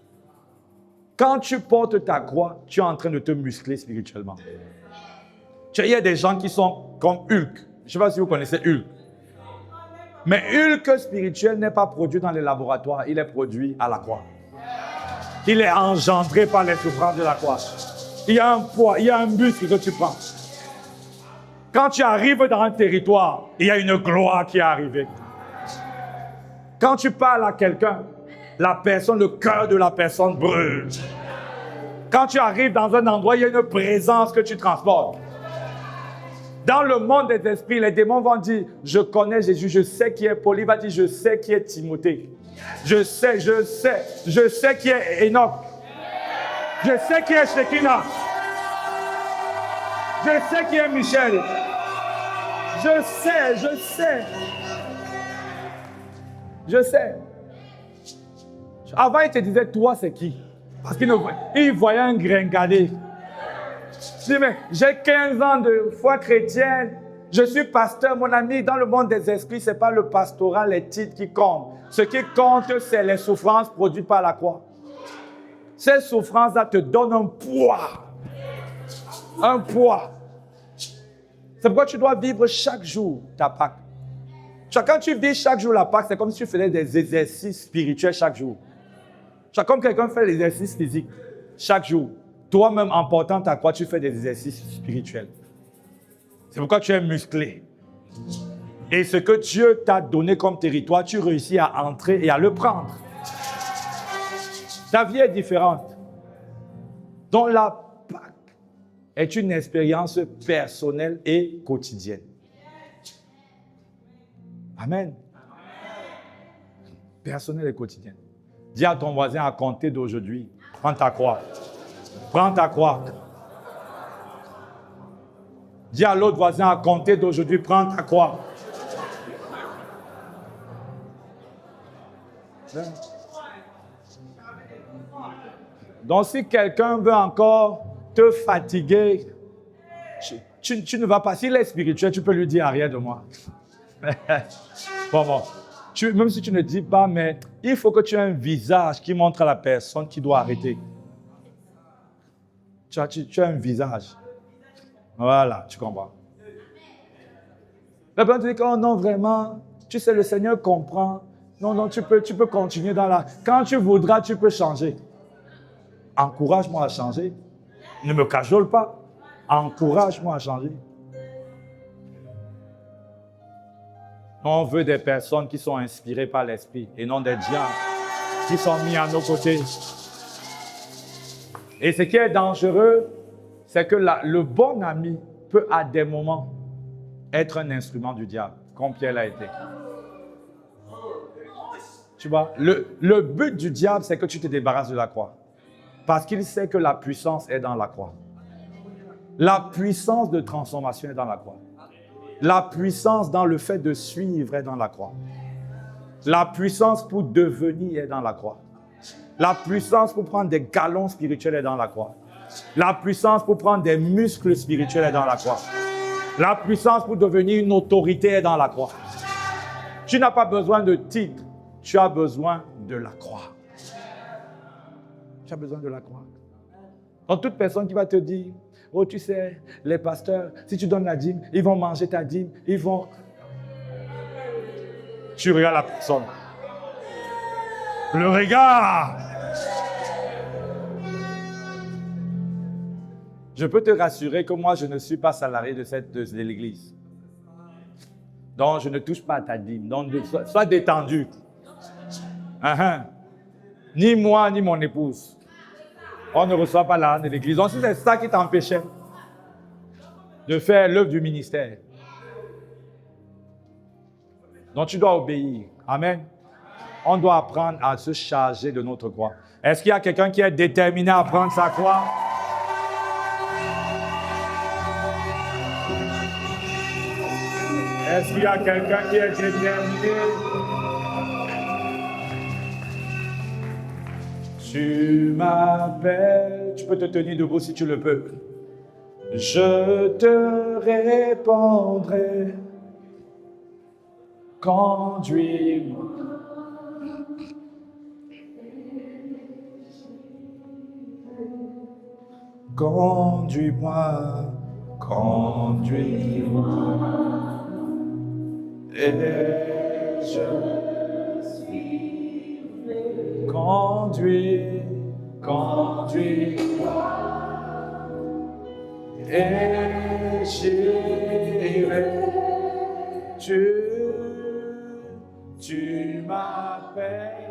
Quand tu portes ta croix, tu es en train de te muscler spirituellement. Il y a des gens qui sont comme Hulk. Je ne sais pas si vous connaissez Hulk. Mais Hulk spirituel n'est pas produit dans les laboratoires, il est produit à la croix. Il est engendré par les souffrances de la croix. Il y a un poids, il y a un muscle que tu prends. Quand tu arrives dans un territoire, il y a une gloire qui est arrivée. Quand tu parles à quelqu'un, la personne, le cœur de la personne brûle. Quand tu arrives dans un endroit, il y a une présence que tu transportes. Dans le monde des esprits, les démons vont dire, je connais Jésus, je sais qui est Paul. Il va dire, je sais qui est Timothée. Je sais qui est Enoch. Je sais qui est Shekinah. Je sais qui est Michel. Je sais. Avant, il te disait, toi, c'est qui? Parce qu'il voyait un gringalet. Je dis, mais j'ai 15 ans de foi chrétienne. Je suis pasteur, mon ami. Dans le monde des esprits, ce n'est pas le pastorat, les titres qui comptent. Ce qui compte, c'est les souffrances produites par la croix. Ces souffrances-là te donnent un poids. Un poids. C'est pourquoi tu dois vivre chaque jour ta Pâque. Quand tu vis chaque jour la Pâque, c'est comme si tu faisais des exercices spirituels chaque jour. C'est comme quelqu'un fait l'exercice physique chaque jour. Toi-même, en portant ta croix, tu fais des exercices spirituels. C'est pourquoi tu es musclé. Et ce que Dieu t'a donné comme territoire, tu réussis à entrer et à le prendre. Ta vie est différente. Donc la Pâque est une expérience personnelle et quotidienne. Amen. Personnelle et quotidienne. Dis à ton voisin à compter d'aujourd'hui, prends ta croix. Prends ta croix. Dis à l'autre voisin à compter d'aujourd'hui, prends ta croix. Donc si quelqu'un veut encore te fatiguer, tu ne vas pas. S'il est spirituel, tu peux lui dire arrière de moi. Bon. Même si tu ne dis pas, mais il faut que tu aies un visage qui montre à la personne qui doit arrêter. Tu as un visage. Voilà, tu comprends. La personne te dit que oh non, vraiment, tu sais, le Seigneur comprend. Non, tu peux continuer dans la... Quand tu voudras, tu peux changer. Encourage-moi à changer. Ne me cajole pas. Encourage-moi à changer. On veut des personnes qui sont inspirées par l'Esprit et non des diables qui sont mis à nos côtés. Et ce qui est dangereux, c'est que le bon ami peut à des moments être un instrument du diable, comme Pierre l'a été. Tu vois, le but du diable, c'est que tu te débarrasses de la croix. Parce qu'il sait que la puissance est dans la croix. La puissance de transformation est dans la croix. La puissance dans le fait de suivre est dans la croix. La puissance pour devenir est dans la croix. La puissance pour prendre des galons spirituels est dans la croix. La puissance pour prendre des muscles spirituels est dans la croix. La puissance pour devenir une autorité est dans la croix. Tu n'as pas besoin de titre, tu as besoin de la croix. Tu as besoin de la croix. Donc toute personne qui va te dire, oh tu sais, les pasteurs, si tu donnes la dîme, ils vont manger ta dîme, ils vont... Tu regardes la personne. Le regard. Je peux te rassurer que moi, je ne suis pas salarié de l'église. Donc, je ne touche pas à ta dîme. Donc, sois détendu. Ni moi, ni mon épouse. On ne reçoit pas l'argent de l'église. Donc, si c'est ça qui t'empêchait de faire l'œuvre du ministère, donc tu dois obéir. Amen. On doit apprendre à se charger de notre croix. Est-ce qu'il y a quelqu'un qui est déterminé à prendre sa croix? Est-ce qu'il y a quelqu'un qui est déterminé? Tu m'appelles. Tu peux te tenir debout si tu le peux. Je te répondrai. Conduis-moi. Conduis-moi. Conduis-moi. Et je suis conduis, conduis-moi. Et j'irai. Tu m'appelles.